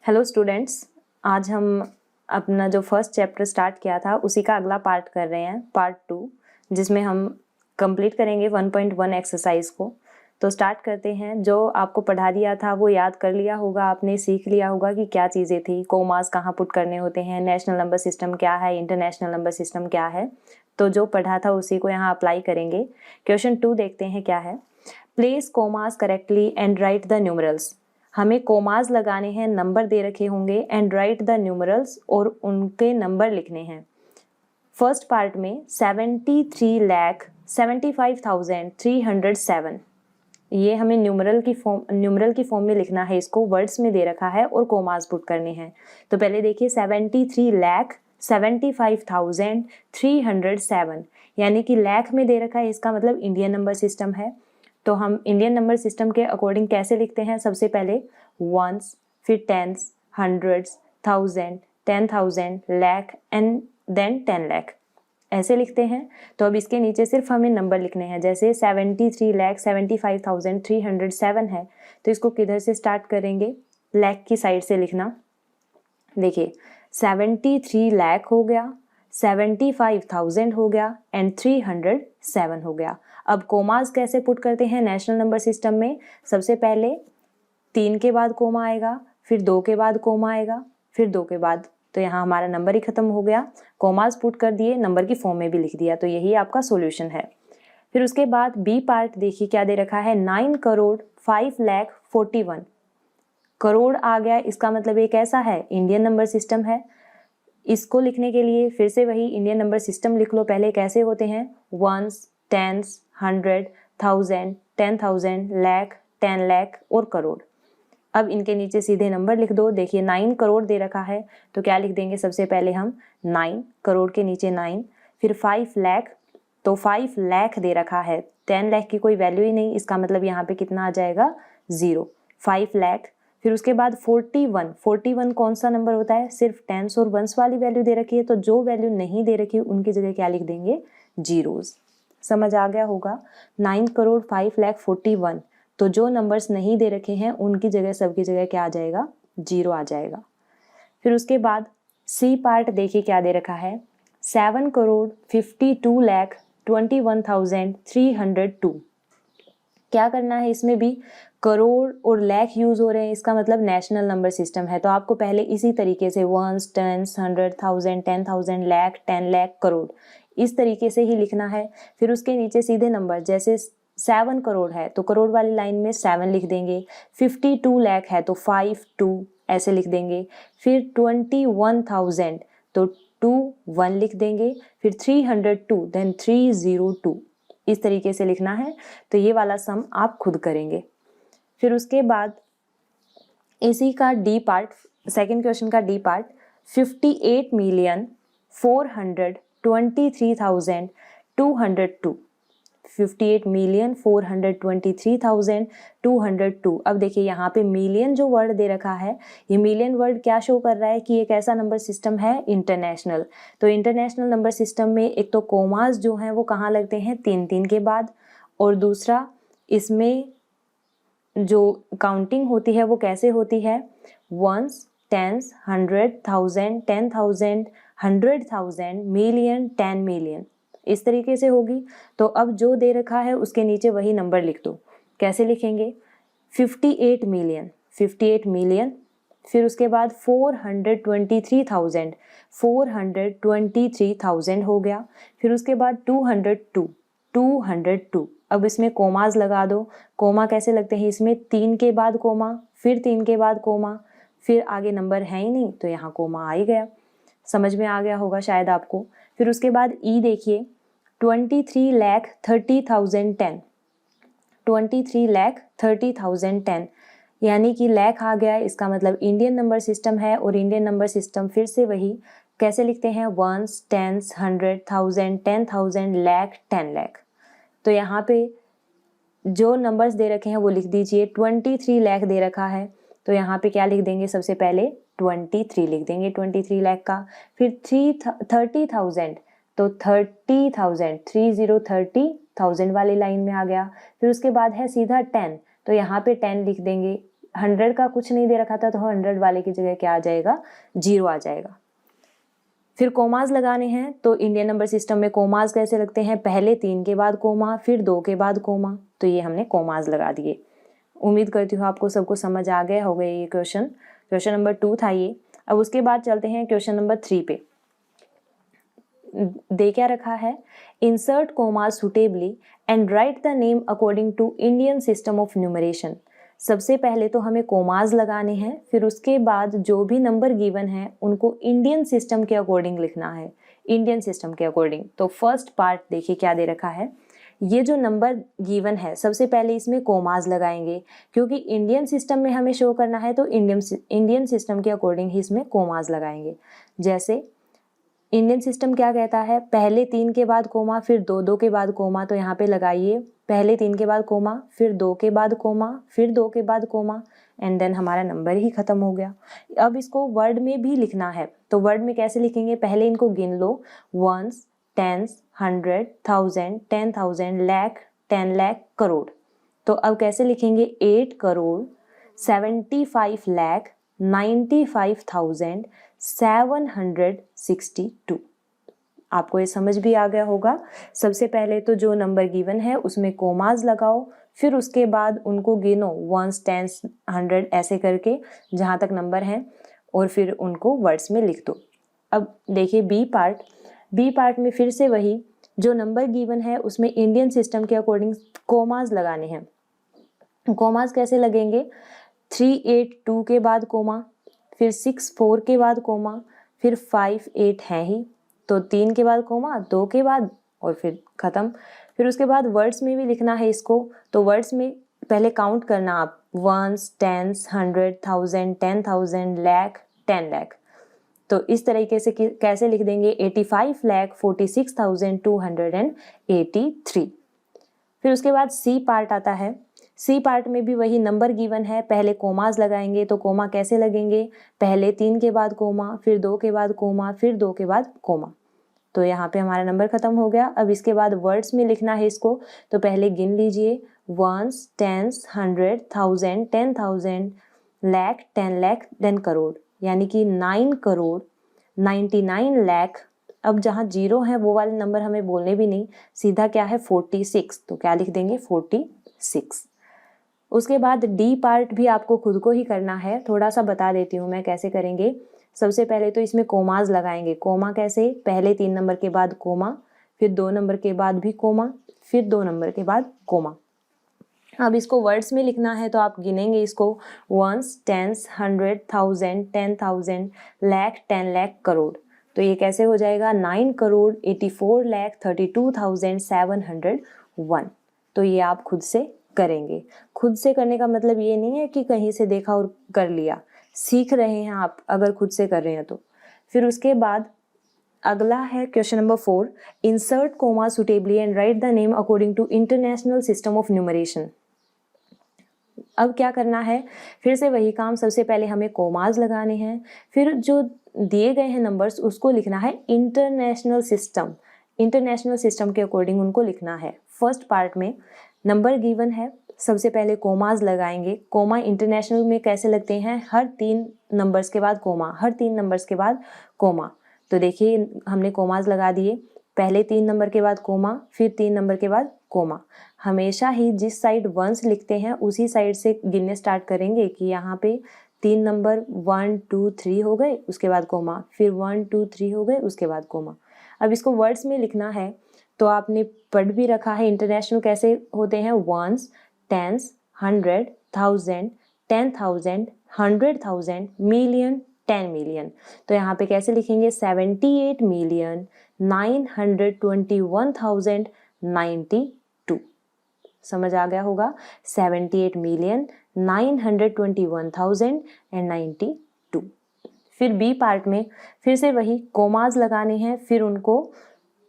Hello students, आज हम अपना जो फर्स्ट चैप्टर स्टार्ट किया था उसी का अगला पार्ट कर रहे हैं, पार्ट 2, जिसमें हम कंप्लीट करेंगे 1.1 एक्सरसाइज को। तो स्टार्ट करते हैं। जो आपको पढ़ा दिया था वो याद कर लिया होगा आपने, सीख लिया होगा कि क्या चीज़ें थी, कोमास कहाँ पुट करने होते हैं, नेशनल नंबर सिस्टम क्या है, इंटरनेशनल नंबर सिस्टम क्या है। तो जो पढ़ा था उसी को यहाँ अप्लाई करेंगे। क्वेश्चन 2 देखते हैं क्या है। Place commas correctly and write the numerals. हमें कोमास लगाने हैं, नंबर दे रखे होंगे, एंड राइट द न्यूमरल्स, और उनके नंबर लिखने हैं। फर्स्ट पार्ट में 73,75,307, ये हमें न्यूमरल की फॉर्म में लिखना है। इसको वर्ड्स में दे रखा है और कोमास पुट करने हैं। तो पहले देखिए 73,75,307, यानी कि लाख में दे रखा है, इसका मतलब इंडियन नंबर सिस्टम है। तो हम इंडियन नंबर सिस्टम के अकॉर्डिंग कैसे लिखते हैं? सबसे पहले वंस, फिर tens, hundreds, thousand, 10,000, lakh and then 10 lakh, ऐसे लिखते हैं। तो अब इसके नीचे सिर्फ हमें नंबर लिखने हैं। जैसे 73,75,307 है, तो इसको किधर से स्टार्ट करेंगे? लाख की साइड से लिखना। देखिए 73 लाख हो गया, 75,000 हो गया एंड 307 हो गया। अब कोमास कैसे पुट करते हैं नेशनल नंबर सिस्टम में? सबसे पहले 3 के बाद कोमा आएगा, फिर 2 के बाद कोमा आएगा, फिर 2 के बाद, तो यहाँ हमारा नंबर ही खत्म हो गया। कोमास पुट कर दिए, नंबर की फॉर्म में भी लिख दिया, तो यही आपका सॉल्यूशन है। फिर उसके बाद बी पार्ट देखिए क्या दे रखा है। 9,05,41,000 करोड़ आ गया, इसका मतलब ये कैसा है? इंडियन नंबर सिस्टम है। इसको लिखने के लिए फिर से वही इंडियन नंबर सिस्टम लिख लो। पहले कैसे होते हैं? वंस, टेंस, 100, 1000, 10,000, लाख, 10 लाख और करोड़। अब इनके नीचे सीधे नंबर लिख दो। देखिए 9 करोड़ दे रखा है, तो क्या लिख देंगे? सबसे पहले हम 9 करोड़ के नीचे 9, फिर 5 लाख, तो 5 लाख दे रखा है, 10 लाख की कोई वैल्यू ही नहीं, इसका मतलब यहाँ पे कितना आ जाएगा? 0, 5 लाख। फिर उसके बाद 41 कौन सा नंबर होता है? सिर्फ टेंस और वंस वाली वैल्यू दे रखी है, तो जो वैल्यू नहीं दे रखी उनकी जगह क्या लिख देंगे? जीरोज। समझ आ गया होगा। 9,05,41,000, तो जो नंबर्स नहीं दे रखे हैं उनकी जगह, सबकी जगह क्या आ जाएगा? 0 आ जाएगा। फिर उसके बाद सी पार्ट देखिए क्या दे रखा है। 7,52,21,302। क्या करना है इसमें भी? करोड़ और लाख यूज हो रहे हैं, इसका मतलब नेशनल नंबर सिस्टम है। तो आपको पहले इसी तरीके से वंस, टेंस, 100, 1000, 10,000, लाख, 10 लाख, करोड़, इस तरीके से ही लिखना है। फिर उसके नीचे सीधे नंबर, जैसे 7 करोड़ है तो करोड़ वाली लाइन में 7 लिख देंगे। 52 लाख है तो 52 ऐसे लिख देंगे। फिर 21,000 तो 21 लिख देंगे। फिर 302 देन 302, इस तरीके से लिखना है। तो ये वाला सम आप खुद करेंगे। फिर उसके बाद इसी का डी पार्ट, सेकेंड क्वेश्चन का डी पार्ट, 58,423,202। 58,423,202। अब देखिए यहाँ पे मिलियन जो वर्ड दे रखा है, ये मिलियन वर्ड क्या शो कर रहा है कि एक ऐसा नंबर सिस्टम है इंटरनेशनल। तो इंटरनेशनल नंबर सिस्टम में एक तो कोमास जो हैं वो कहाँ लगते हैं? 3-3 के बाद, और दूसरा इसमें जो काउंटिंग होती है वो कैसे होती है? वंस, टेंस, 100, 1000, 10,000, 100,000, मिलियन, 10 मिलियन, इस तरीके से होगी। तो अब जो दे रखा है उसके नीचे वही नंबर लिख दो। कैसे लिखेंगे? 58 मिलियन, 58 मिलियन। फिर उसके बाद 423,000, 423,000 हो गया। फिर उसके बाद 202, 202। अब इसमें कोमास लगा दो। कोमा कैसे लगते हैं इसमें? 3 के बाद कोमा, फिर 3 के बाद कोमा, फिर आगे नंबर है ही नहीं तो यहाँ कोमा आ ही गया। समझ में आ गया होगा शायद आपको। फिर उसके बाद ई देखिए, 23,30,010, 23,30,010, यानी कि लाख आ गया, इसका मतलब इंडियन नंबर सिस्टम है। और इंडियन नंबर सिस्टम फिर से वही कैसे लिखते हैं? Ones, tens, 100, 1000, 10,000, lakh, 10 lakh. तो यहाँ पे जो नंबर्स दे रखे हैं वो लिख दीजिए। 23 लाख दे रखा है, तो यहाँ पे क्या लिख देंगे? सबसे पहले 23 लिख देंगे, 23 लाख का। फिर 30,000 तो 30,000, 30,30,000 वाली लाइन में आ गया। फिर उसके बाद है सीधा 10, तो यहाँ पे 10 लिख देंगे। 100 का कुछ नहीं दे रखा था तो 100 वाले की जगह क्या आ जाएगा, 0 आ जाएगा। फिर कोमाज लगाने हैं, तो इंडियन नंबर सिस्टम में कोमाज कैसे लगते हैं, पहले 3 के बाद कोमा, फिर 2 के बाद कोमा, तो ये हमने कोमाज लगा दिए। उम्मीद करती हूँ आपको सबको समझ आ गया होगा ये क्वेश्चन नंबर 2 था ये। अब उसके बाद चलते हैं क्वेश्चन नंबर 3 पे। दे क्या रखा है, insert comma suitably and write the name according to Indian system of numeration. सबसे पहले तो हमें कोमाज लगाने हैं, फिर उसके बाद जो भी नंबर गिवन है उनको इंडियन सिस्टम के अकॉर्डिंग लिखना है, इंडियन सिस्टम के अकॉर्डिंग। तो फर्स्ट पार्ट देखिए क्या दे रखा है, ये जो नंबर गिवन है सबसे पहले इसमें कोमाज लगाएंगे, क्योंकि इंडियन सिस्टम में हमें शो करना है तो इंडियन सिस्टम के अकॉर्डिंग ही इसमें कोमाज लगाएंगे। जैसे इंडियन सिस्टम क्या कहता है, पहले 3 के बाद कोमा, फिर 2 के बाद कोमा, तो यहाँ पे लगाइए पहले 3 के बाद कोमा, फिर 2 के बाद कोमा, फिर 2 के बाद कोमा, एंड देन हमारा नंबर ही खत्म हो गया। अब इसको वर्ड में भी लिखना है, तो वर्ड में कैसे लिखेंगे, पहले इनको गिन लो, वंस, टेंस, 100, 1000, 10,000, लाख, 10 लाख, करोड़। तो अब कैसे लिखेंगे, 8 करोड़ 75 लाख 95,762। आपको ये समझ भी आ गया होगा। सबसे पहले तो जो नंबर गिवन है उसमें कोमाज लगाओ, फिर उसके बाद उनको गिनो, वंस, टेंस, 100 ऐसे करके जहाँ तक नंबर हैं, और फिर उनको वर्ड्स में लिख दो। अब देखिए बी पार्ट में फिर से वही जो नंबर गिवन है उसमें इंडियन सिस्टम के अकॉर्डिंग कोमाज लगाने हैं। कोमाज कैसे लगेंगे, 382 के बाद कोमा, फिर 64 के बाद कोमा, फिर 58 है ही तो 3 के बाद कोमा, 2 के बाद, और फिर ख़त्म। फिर उसके बाद वर्ड्स में भी लिखना है इसको, तो वर्ड्स में पहले काउंट करना आप, वंस, टेंस, 100, 1000, 10,000, लाख, 10 लाख। तो इस तरीके से कैसे लिख देंगे, 85,46,283। फिर उसके बाद सी पार्ट आता है। सी पार्ट में भी वही नंबर गिवन है, पहले कोमाज लगाएंगे, तो कोमा कैसे लगेंगे, पहले 3 के बाद कोमा, फिर 2 के बाद कोमा, फिर 2 के बाद कोमा। तो यहाँ पे हमारा नंबर खत्म हो गया। अब इसके बाद वर्ड्स में लिखना है इसको, तो पहले गिन लीजिए, ones, tens, 100, 1000, 10,000, lakh, 10 lakh, then crore, यानी कि 9 करोड़ 99 लाख। अब जहाँ 0 है वो वाले नंबर हमें बोलने भी नहीं, सीधा क्या है 46, तो क्या लिख देंगे 46। उसके बाद डी पार्ट भी आपको खुद को ही करना है, थोड़ा सा बता देती हूँ मैं कैसे करेंगे। सबसे पहले तो इसमें कोमाज लगाएंगे, कोमा कैसे, पहले 3 नंबर के बाद कोमा, फिर 2 नंबर के बाद भी कोमा, फिर 2 नंबर के बाद कोमा। अब इसको वर्ड्स में लिखना है तो आप गिनेंगे इसको, वंस, टेंस, 100, 1000, 10,000, लाख, 10 लाख, करोड़। तो ये कैसे हो जाएगा, 9 करोड़ 84,32,701। तो ये आप खुद से करेंगे। खुद से करने का मतलब ये नहीं है कि कहीं से देखा और कर लिया, सीख रहे हैं आप अगर खुद से कर रहे हैं तो। फिर उसके बाद अगला है question number 4, insert comma suitably and write the name according to international system of numeration. अब क्या करना है, फिर से वही काम, सबसे पहले हमें कोमाज लगाने हैं, फिर जो दिए गए हैं नंबर्स उसको लिखना है इंटरनेशनल सिस्टम के अकॉर्डिंग उनको लिखना है। फर्स्ट पार्ट में नंबर गिवन है, सबसे पहले कोमाज लगाएंगे। कोमा इंटरनेशनल में कैसे लगते हैं, हर 3 नंबर्स के बाद कोमा, हर 3 नंबर्स के बाद कोमा। तो देखिए हमने कोमाज लगा दिए, पहले 3 नंबर के बाद कोमा, फिर 3 नंबर के बाद कोमा। हमेशा ही जिस साइड वंस लिखते हैं उसी साइड से गिनने स्टार्ट करेंगे कि यहाँ पे 3 नंबर 1 2 3 हो गए, उसके बाद कोमा, फिर 1 2 3 हो गए, उसके बाद कोमा। अब इसको वर्ड्स में लिखना है, तो आपने पढ़ भी रखा है इंटरनेशनल कैसे होते हैं, वंस, टेंस, 100, 1000, 10,000, 100,000, मिलियन, 10 मिलियन। तो यहाँ पे कैसे लिखेंगे, 78,921,092। समझ आ गया होगा, 78,921,092। फिर बी पार्ट में फिर से वही कोमाज लगाने हैं, फिर उनको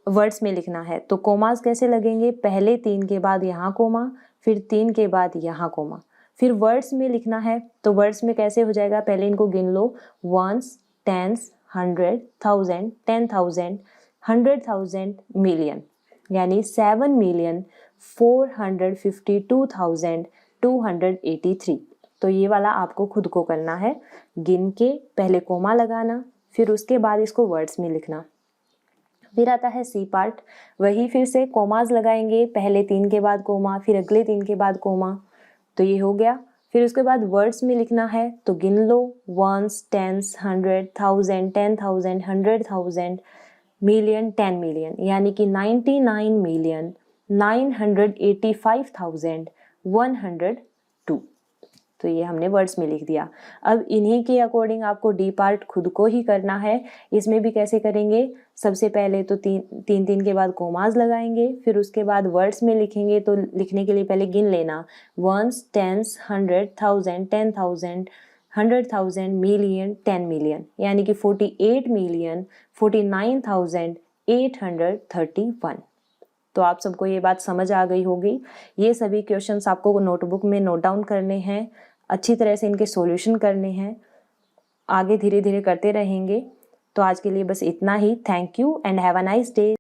वर्ड्स में लिखना है। तो कोमाज कैसे लगेंगे, पहले 3 के बाद यहाँ कोमा, फिर 3 के बाद यहाँ कोमा। फिर वर्ड्स में लिखना है, तो वर्ड्स में कैसे हो जाएगा, पहले इनको गिन लो, वंस, टेंस, 100, 1000, 10,000, 100,000, मिलियन, यानी 7,452,283। तो ये वाला आपको खुद को करना है, गिन के पहले कोमा लगाना, फिर उसके बाद इसको वर्ड्स में लिखना। फिर आता है सी पार्ट, वही फिर से कोमाज लगाएंगे, पहले 3 के बाद कोमा, फिर अगले 3 के बाद कोमा, तो ये हो गया। फिर उसके बाद वर्ड्स में लिखना है, तो गिन लो, वंस, टेंस, 100, 1000, 10,000, 100,000, मिलियन, 10 मिलियन, यानी कि 99,985,102। तो ये हमने वर्ड्स में लिख दिया। अब इन्हीं के अकॉर्डिंग आपको डी पार्ट खुद को ही करना है। इसमें भी कैसे करेंगे, सबसे पहले तो तीन के बाद कोमाज लगाएंगे, फिर उसके बाद वर्ड्स में लिखेंगे। तो लिखने के लिए पहले गिन लेना, वंस, टेंस, 100, 1000, 10,000, 100,000, मिलियन, 10 मिलियन, यानी कि 48,49,831। तो आप सबको ये बात समझ आ गई होगी। ये सभी क्वेश्चंस आपको नोटबुक में नोट डाउन करने हैं, अच्छी तरह से इनके सॉल्यूशन करने हैं, आगे धीरे धीरे करते रहेंगे। तो आज के लिए बस इतना ही। Thank you and have a nice day.